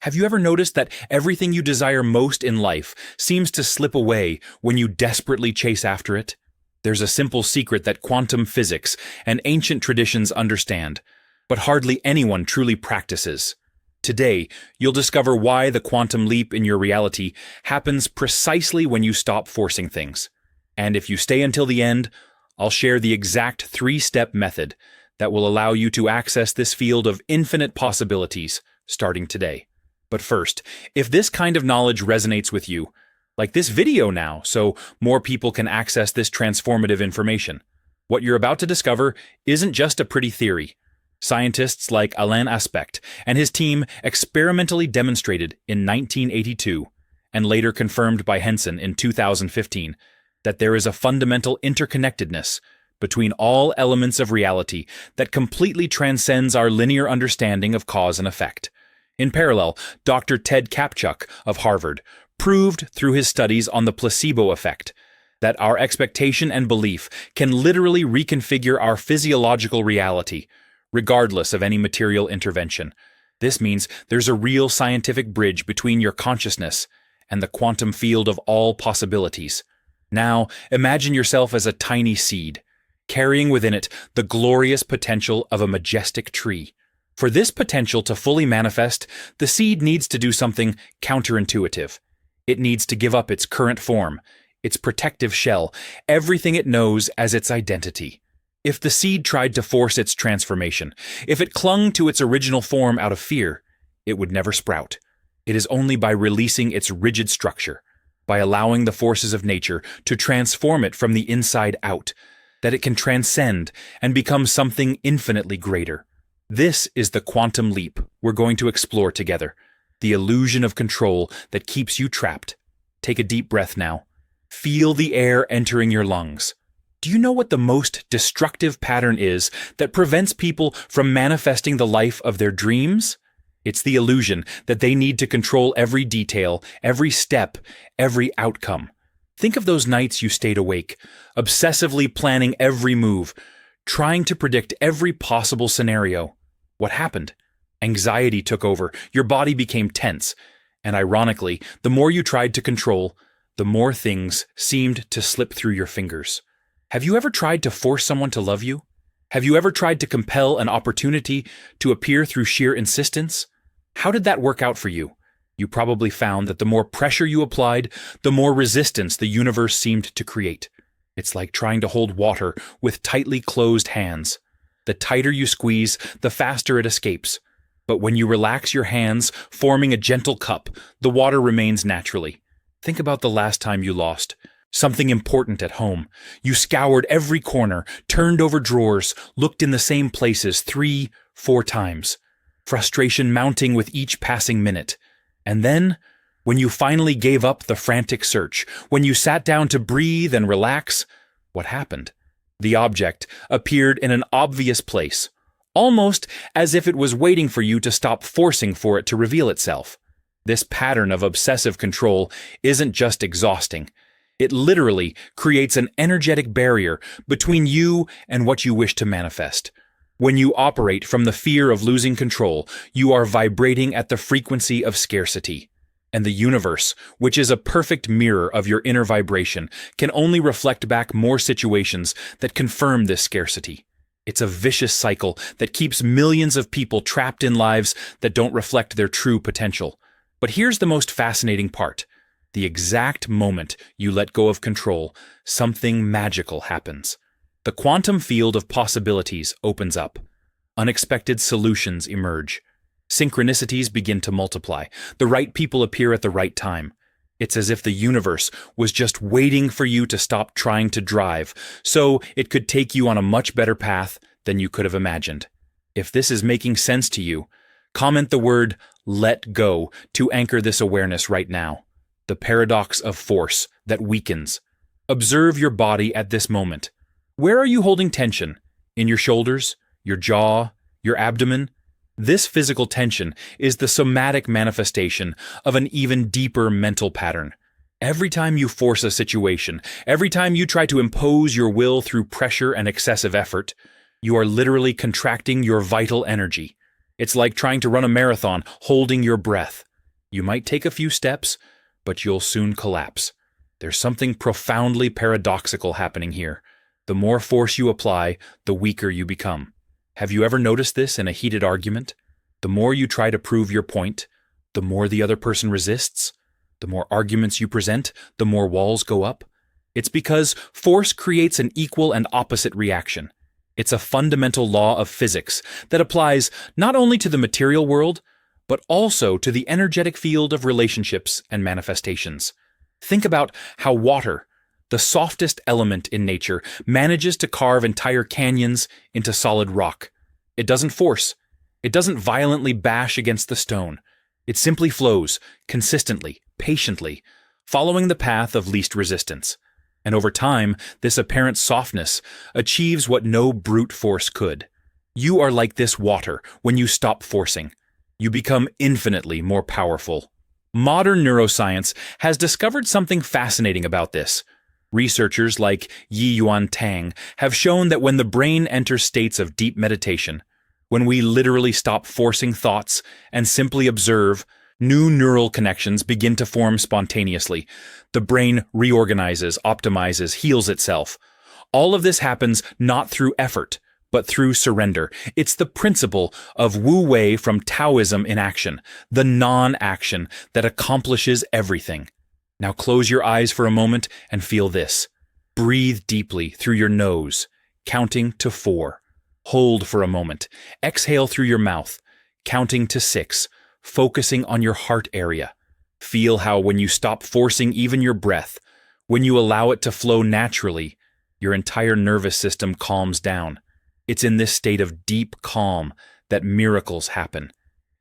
Have you ever noticed that everything you desire most in life seems to slip away when you desperately chase after it? There's a simple secret that quantum physics and ancient traditions understand, but hardly anyone truly practices. Today, you'll discover why the quantum leap in your reality happens precisely when you stop forcing things. And if you stay until the end, I'll share the exact 3-step method that will allow you to access this field of infinite possibilities starting today. But first, if this kind of knowledge resonates with you, like this video now so more people can access this transformative information, what you're about to discover isn't just a pretty theory. Scientists like Alain Aspect and his team experimentally demonstrated in 1982, and later confirmed by Henson in 2015, that there is a fundamental interconnectedness between all elements of reality that completely transcends our linear understanding of cause and effect. In parallel, Dr. Ted Kapchuk of Harvard proved through his studies on the placebo effect that our expectation and belief can literally reconfigure our physiological reality, regardless of any material intervention. This means there's a real scientific bridge between your consciousness and the quantum field of all possibilities. Now, imagine yourself as a tiny seed, carrying within it the glorious potential of a majestic tree. For this potential to fully manifest, the seed needs to do something counterintuitive. It needs to give up its current form, its protective shell, everything it knows as its identity. If the seed tried to force its transformation, if it clung to its original form out of fear, it would never sprout. It is only by releasing its rigid structure, by allowing the forces of nature to transform it from the inside out, that it can transcend and become something infinitely greater. This is the quantum leap we're going to explore together, the illusion of control that keeps you trapped. Take a deep breath now. Feel the air entering your lungs. Do you know what the most destructive pattern is that prevents people from manifesting the life of their dreams? It's the illusion that they need to control every detail, every step, every outcome. Think of those nights you stayed awake, obsessively planning every move, trying to predict every possible scenario. What happened? Anxiety took over, your body became tense, and ironically, the more you tried to control, the more things seemed to slip through your fingers. Have you ever tried to force someone to love you? Have you ever tried to compel an opportunity to appear through sheer insistence? How did that work out for you? You probably found that the more pressure you applied, the more resistance the universe seemed to create. It's like trying to hold water with tightly closed hands. The tighter you squeeze, the faster it escapes. But when you relax your hands, forming a gentle cup, the water remains naturally. Think about the last time you lost something important at home. You scoured every corner, turned over drawers, looked in the same places 3, 4 times. Frustration mounting with each passing minute. And then, when you finally gave up the frantic search, when you sat down to breathe and relax, what happened? The object appeared in an obvious place, almost as if it was waiting for you to stop forcing for it to reveal itself. This pattern of obsessive control isn't just exhausting. It literally creates an energetic barrier between you and what you wish to manifest. When you operate from the fear of losing control, you are vibrating at the frequency of scarcity. And the universe, which is a perfect mirror of your inner vibration, can only reflect back more situations that confirm this scarcity. It's a vicious cycle that keeps millions of people trapped in lives that don't reflect their true potential. But here's the most fascinating part. The exact moment you let go of control, something magical happens. The quantum field of possibilities opens up. Unexpected solutions emerge. Synchronicities begin to multiply. The right people appear at the right time. It's as if the universe was just waiting for you to stop trying to drive, so it could take you on a much better path than you could have imagined. If this is making sense to you, comment the word "let go" to anchor this awareness right now. The paradox of force that weakens. Observe your body at this moment. Where are you holding tension? In your shoulders? Your jaw? Your abdomen? This physical tension is the somatic manifestation of an even deeper mental pattern. Every time you force a situation, every time you try to impose your will through pressure and excessive effort, you are literally contracting your vital energy. It's like trying to run a marathon holding your breath. You might take a few steps, but you'll soon collapse. There's something profoundly paradoxical happening here. The more force you apply, the weaker you become. Have you ever noticed this in a heated argument? The more you try to prove your point, the more the other person resists. The more arguments you present, the more walls go up. It's because force creates an equal and opposite reaction. It's a fundamental law of physics that applies not only to the material world, but also to the energetic field of relationships and manifestations. Think about how water, the softest element in nature, manages to carve entire canyons into solid rock. It doesn't force. It doesn't violently bash against the stone. It simply flows, consistently, patiently, following the path of least resistance. And over time, this apparent softness achieves what no brute force could. You are like this water when you stop forcing. You become infinitely more powerful. Modern neuroscience has discovered something fascinating about this. Researchers like Yi-Yuan Tang have shown that when the brain enters states of deep meditation, when we literally stop forcing thoughts and simply observe, new neural connections begin to form spontaneously. The brain reorganizes, optimizes, heals itself. All of this happens not through effort, but through surrender. It's the principle of Wu Wei from Taoism in action, the non-action that accomplishes everything. Now close your eyes for a moment and feel this. Breathe deeply through your nose, counting to 4. Hold for a moment. Exhale through your mouth, counting to 6, focusing on your heart area. Feel how when you stop forcing even your breath, when you allow it to flow naturally, your entire nervous system calms down. It's in this state of deep calm that miracles happen.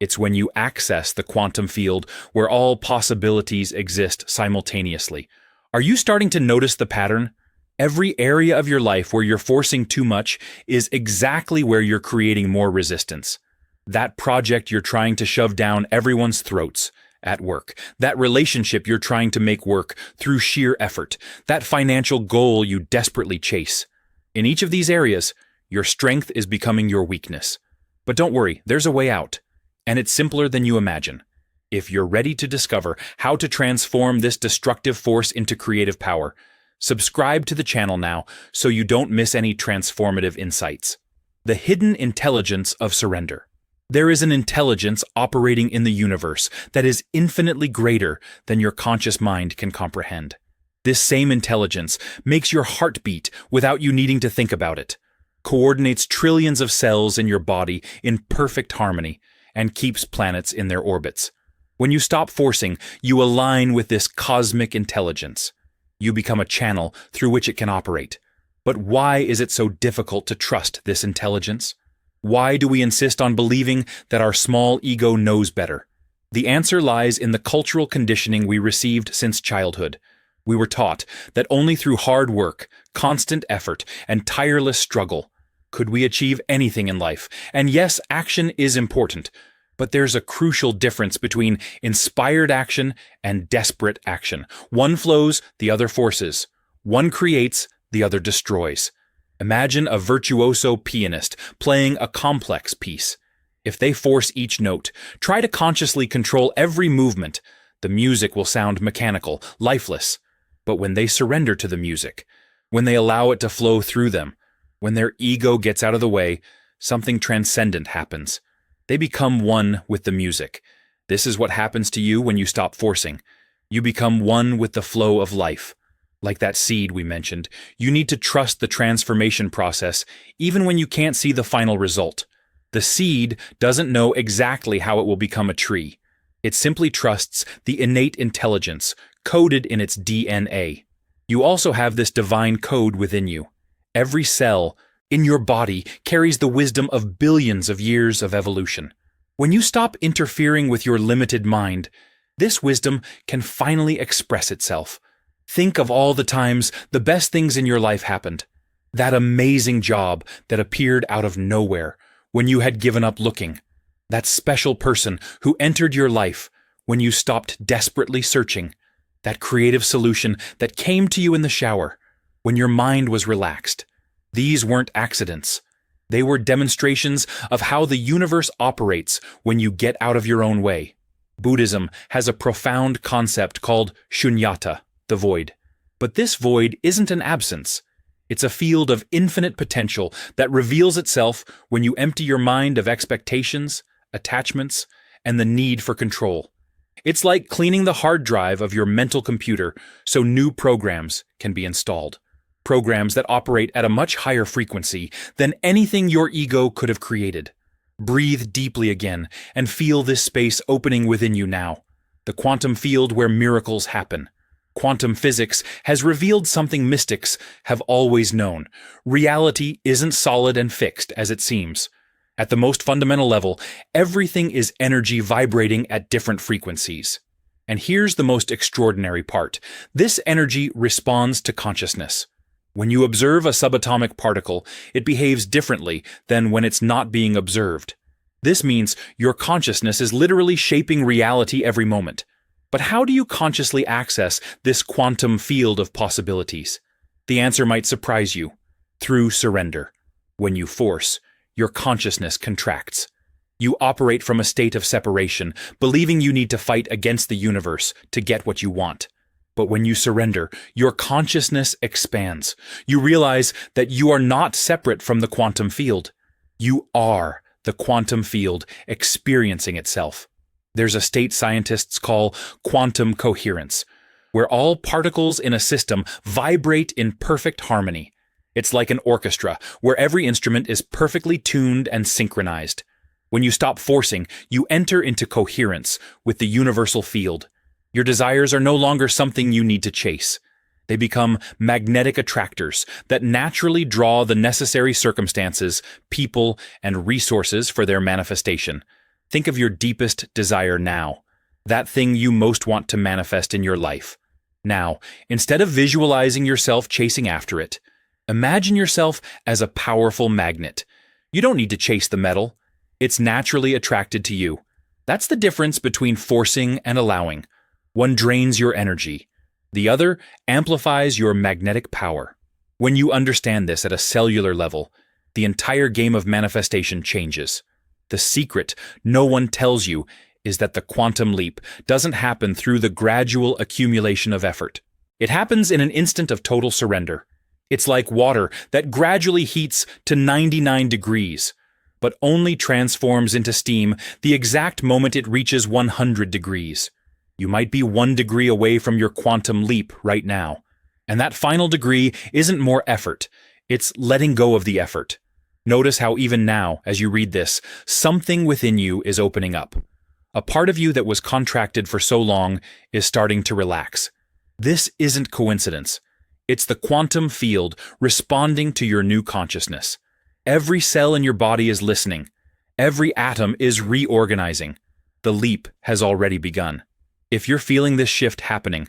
It's when you access the quantum field where all possibilities exist simultaneously. Are you starting to notice the pattern? Every area of your life where you're forcing too much is exactly where you're creating more resistance. That project you're trying to shove down everyone's throats at work, that relationship you're trying to make work through sheer effort, that financial goal you desperately chase. In each of these areas, your strength is becoming your weakness. But don't worry, there's a way out. And it's simpler than you imagine. If you're ready to discover how to transform this destructive force into creative power, subscribe to the channel now so you don't miss any transformative insights. The hidden intelligence of surrender. There is an intelligence operating in the universe that is infinitely greater than your conscious mind can comprehend. This same intelligence makes your heart beat without you needing to think about it, coordinates trillions of cells in your body in perfect harmony, and keeps planets in their orbits. When you stop forcing, you align with this cosmic intelligence. You become a channel through which it can operate. But why is it so difficult to trust this intelligence? Why do we insist on believing that our small ego knows better? The answer lies in the cultural conditioning we received since childhood. We were taught that only through hard work, constant effort, and tireless struggle could we achieve anything in life. And yes, action is important, but there's a crucial difference between inspired action and desperate action. One flows, the other forces. One creates, the other destroys. Imagine a virtuoso pianist playing a complex piece. If they force each note, try to consciously control every movement, the music will sound mechanical, lifeless. But when they surrender to the music, when they allow it to flow through them, when their ego gets out of the way, something transcendent happens. They become one with the music. This is what happens to you when you stop forcing. You become one with the flow of life. Like that seed we mentioned, you need to trust the transformation process even when you can't see the final result. The seed doesn't know exactly how it will become a tree. It simply trusts the innate intelligence coded in its DNA. You also have this divine code within you. Every cell in your body carries the wisdom of billions of years of evolution. When you stop interfering with your limited mind, this wisdom can finally express itself. Think of all the times the best things in your life happened. That amazing job that appeared out of nowhere when you had given up looking. That special person who entered your life when you stopped desperately searching. That creative solution that came to you in the shower when your mind was relaxed. These weren't accidents. They were demonstrations of how the universe operates when you get out of your own way. Buddhism has a profound concept called shunyata, the void. But this void isn't an absence. It's a field of infinite potential that reveals itself when you empty your mind of expectations, attachments, and the need for control. It's like cleaning the hard drive of your mental computer so new programs can be installed. Programs that operate at a much higher frequency than anything your ego could have created. Breathe deeply again and feel this space opening within you now. The quantum field where miracles happen. Quantum physics has revealed something mystics have always known. Reality isn't solid and fixed as it seems. At the most fundamental level, everything is energy vibrating at different frequencies. And here's the most extraordinary part. This energy responds to consciousness. When you observe a subatomic particle, it behaves differently than when it's not being observed. This means your consciousness is literally shaping reality every moment. But how do you consciously access this quantum field of possibilities? The answer might surprise you. Through surrender. When you force, your consciousness contracts. You operate from a state of separation, believing you need to fight against the universe to get what you want. But when you surrender, your consciousness expands. You realize that you are not separate from the quantum field. You are the quantum field experiencing itself. There's a state scientists call quantum coherence, where all particles in a system vibrate in perfect harmony. It's like an orchestra, where every instrument is perfectly tuned and synchronized. When you stop forcing, you enter into coherence with the universal field. Your desires are no longer something you need to chase. They become magnetic attractors that naturally draw the necessary circumstances, people, and resources for their manifestation. Think of your deepest desire now, that thing you most want to manifest in your life. Now, instead of visualizing yourself chasing after it, imagine yourself as a powerful magnet. You don't need to chase the metal. It's naturally attracted to you. That's the difference between forcing and allowing. One drains your energy. The other amplifies your magnetic power. When you understand this at a cellular level, the entire game of manifestation changes. The secret no one tells you is that the quantum leap doesn't happen through the gradual accumulation of effort. It happens in an instant of total surrender. It's like water that gradually heats to 99 degrees, but only transforms into steam the exact moment it reaches 100 degrees. You might be 1 degree away from your quantum leap right now. And that final degree isn't more effort. It's letting go of the effort. Notice how even now, as you read this, something within you is opening up. A part of you that was contracted for so long is starting to relax. This isn't coincidence. It's the quantum field responding to your new consciousness. Every cell in your body is listening. Every atom is reorganizing. The leap has already begun. If you're feeling this shift happening,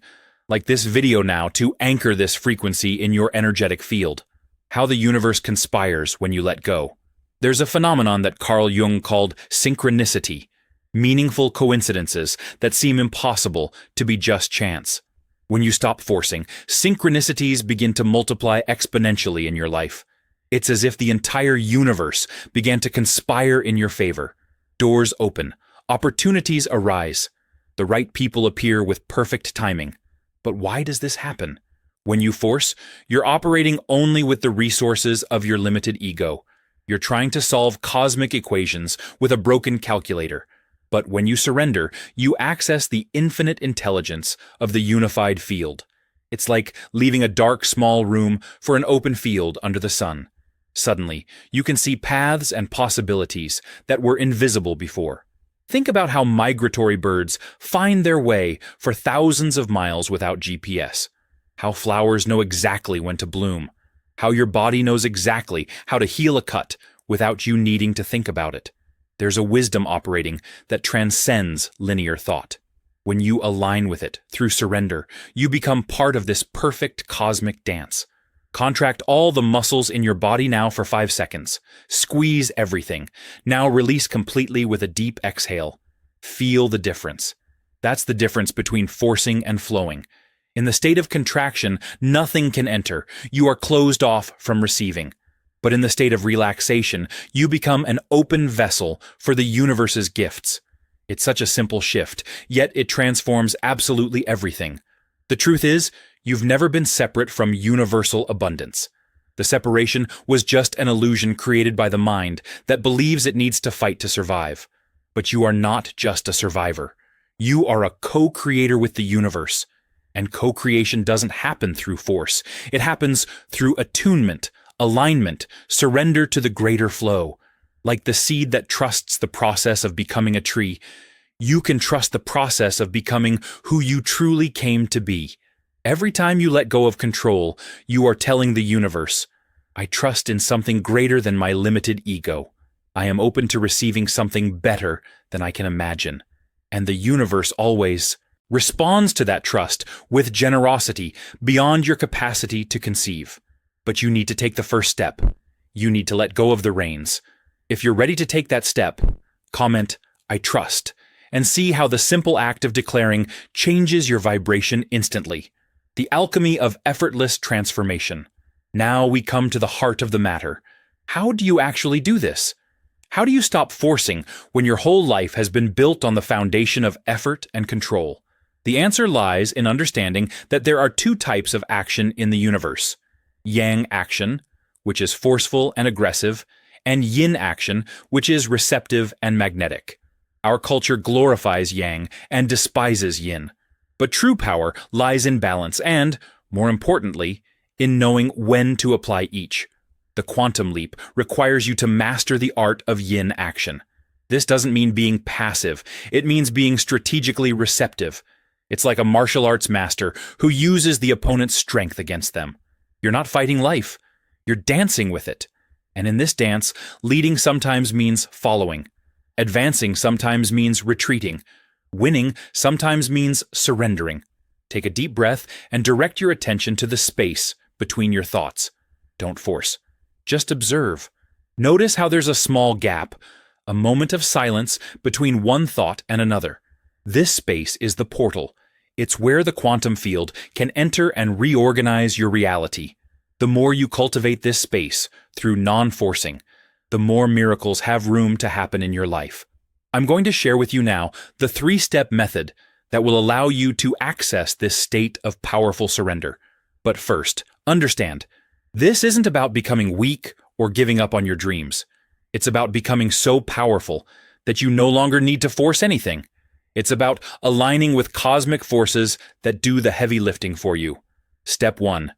like this video now to anchor this frequency in your energetic field, how the universe conspires when you let go. There's a phenomenon that Carl Jung called synchronicity, meaningful coincidences that seem impossible to be just chance. When you stop forcing, synchronicities begin to multiply exponentially in your life. It's as if the entire universe began to conspire in your favor. Doors open, opportunities arise. The right people appear with perfect timing. But why does this happen? When you force, you're operating only with the resources of your limited ego. You're trying to solve cosmic equations with a broken calculator. But when you surrender, you access the infinite intelligence of the unified field. It's like leaving a dark, small room for an open field under the sun. Suddenly, you can see paths and possibilities that were invisible before. Think about how migratory birds find their way for thousands of miles without GPS. How flowers know exactly when to bloom. How your body knows exactly how to heal a cut without you needing to think about it. There's a wisdom operating that transcends linear thought. When you align with it through surrender, you become part of this perfect cosmic dance. Contract all the muscles in your body now for 5 seconds. Squeeze everything. Now release completely with a deep exhale. Feel the difference. That's the difference between forcing and flowing. In the state of contraction, nothing can enter. You are closed off from receiving. But in the state of relaxation, you become an open vessel for the universe's gifts. It's such a simple shift, yet it transforms absolutely everything. The truth is, you've never been separate from universal abundance. The separation was just an illusion created by the mind that believes it needs to fight to survive. But you are not just a survivor. You are a co-creator with the universe. And co-creation doesn't happen through force. It happens through attunement, alignment, surrender to the greater flow. Like the seed that trusts the process of becoming a tree, you can trust the process of becoming who you truly came to be. Every time you let go of control, you are telling the universe, I trust in something greater than my limited ego. I am open to receiving something better than I can imagine. And the universe always responds to that trust with generosity beyond your capacity to conceive. But you need to take the first step. You need to let go of the reins. If you're ready to take that step, comment, I trust, and see how the simple act of declaring changes your vibration instantly. The alchemy of effortless transformation. Now we come to the heart of the matter. How do you actually do this? How do you stop forcing when your whole life has been built on the foundation of effort and control? The answer lies in understanding that there are two types of action in the universe. Yang action, which is forceful and aggressive, and yin action, which is receptive and magnetic. Our culture glorifies yang and despises yin. But true power lies in balance and, more importantly, in knowing when to apply each. The quantum leap requires you to master the art of yin action. This doesn't mean being passive. It means being strategically receptive. It's like a martial arts master who uses the opponent's strength against them. You're not fighting life. You're dancing with it. And in this dance, leading sometimes means following. Advancing sometimes means retreating. Winning sometimes means surrendering. Take a deep breath and direct your attention to the space between your thoughts. Don't force. Just observe. Notice how there's a small gap, a moment of silence between one thought and another. This space is the portal. It's where the quantum field can enter and reorganize your reality. The more you cultivate this space through non-forcing, the more miracles have room to happen in your life. I'm going to share with you now the 3-step method that will allow you to access this state of powerful surrender. But first, understand, this isn't about becoming weak or giving up on your dreams. It's about becoming so powerful that you no longer need to force anything. It's about aligning with cosmic forces that do the heavy lifting for you. Step 1.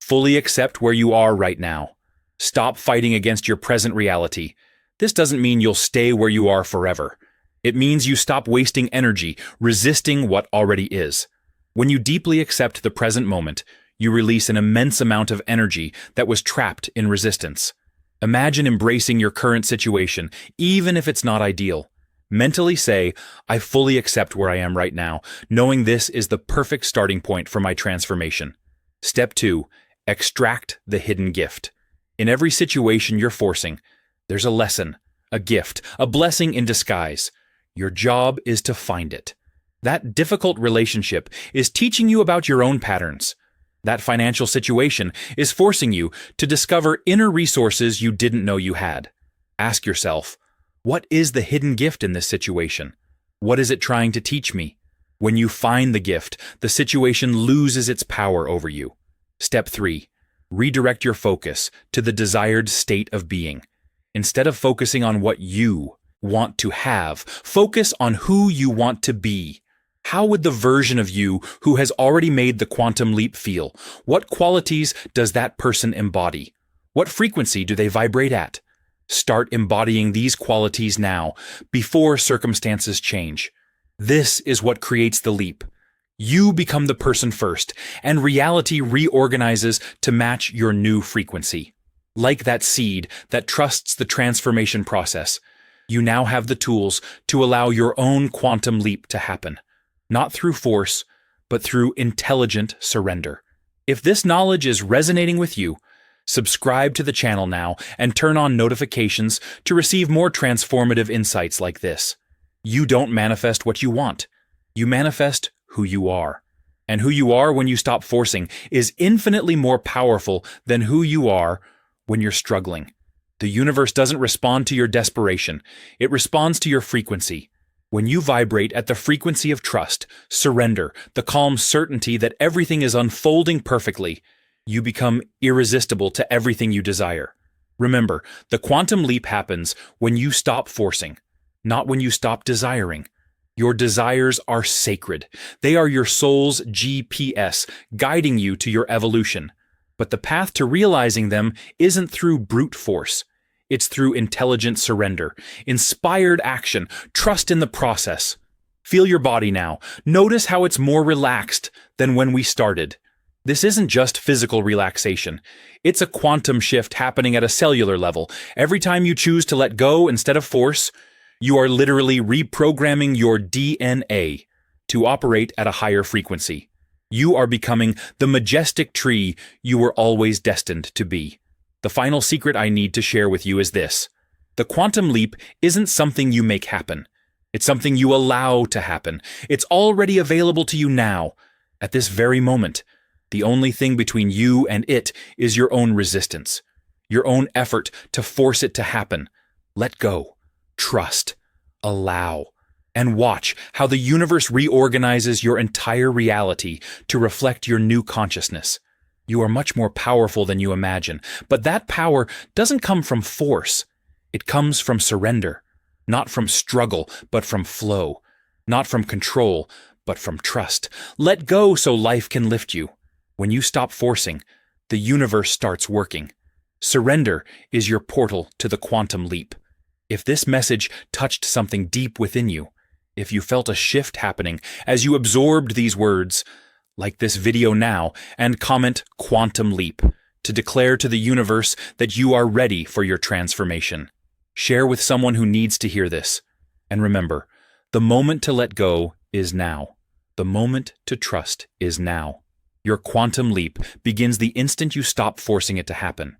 Fully accept where you are right now. Stop fighting against your present reality. This doesn't mean you'll stay where you are forever. It means you stop wasting energy resisting what already is. When you deeply accept the present moment, you release an immense amount of energy that was trapped in resistance. Imagine embracing your current situation, even if it's not ideal. Mentally say, I fully accept where I am right now, knowing this is the perfect starting point for my transformation. Step 2. Extract the hidden gift. In every situation you're forcing, there's a lesson, a gift, a blessing in disguise. Your job is to find it. That difficult relationship is teaching you about your own patterns. That financial situation is forcing you to discover inner resources you didn't know you had. Ask yourself, what is the hidden gift in this situation? What is it trying to teach me? When you find the gift, the situation loses its power over you. Step 3. Redirect your focus to the desired state of being. Instead of focusing on what you want to have, focus on who you want to be. How would the version of you who has already made the quantum leap feel? What qualities does that person embody? What frequency do they vibrate at? Start embodying these qualities now, before circumstances change. This is what creates the leap. You become the person first, and reality reorganizes to match your new frequency. Like that seed that trusts the transformation process, you now have the tools to allow your own quantum leap to happen. Not through force, but through intelligent surrender. If this knowledge is resonating with you, subscribe to the channel now and turn on notifications to receive more transformative insights like this. You don't manifest what you want. You manifest who you are. And who you are when you stop forcing is infinitely more powerful than who you are when you're struggling. The universe doesn't respond to your desperation. It responds to your frequency. When you vibrate at the frequency of trust, surrender, the calm certainty that everything is unfolding perfectly, you become irresistible to everything you desire. Remember, the quantum leap happens when you stop forcing, not when you stop desiring. Your desires are sacred. They are your soul's GPS, guiding you to your evolution. But the path to realizing them isn't through brute force. It's through intelligent surrender, inspired action, trust in the process. Feel your body now. Notice how it's more relaxed than when we started. This isn't just physical relaxation. It's a quantum shift happening at a cellular level. Every time you choose to let go instead of force, you are literally reprogramming your DNA to operate at a higher frequency. You are becoming the majestic tree you were always destined to be. The final secret I need to share with you is this. The quantum leap isn't something you make happen. It's something you allow to happen. It's already available to you now, at this very moment. The only thing between you and it is your own resistance, your own effort to force it to happen. Let go, trust, allow, and watch how the universe reorganizes your entire reality to reflect your new consciousness. You are much more powerful than you imagine, but that power doesn't come from force. It comes from surrender, not from struggle, but from flow, not from control, but from trust. Let go so life can lift you. When you stop forcing, the universe starts working. Surrender is your portal to the quantum leap. If this message touched something deep within you, if you felt a shift happening as you absorbed these words, like this video now and comment quantum leap to declare to the universe that you are ready for your transformation. Share with someone who needs to hear this. And remember, the moment to let go is now. The moment to trust is now. Your quantum leap begins the instant you stop forcing it to happen.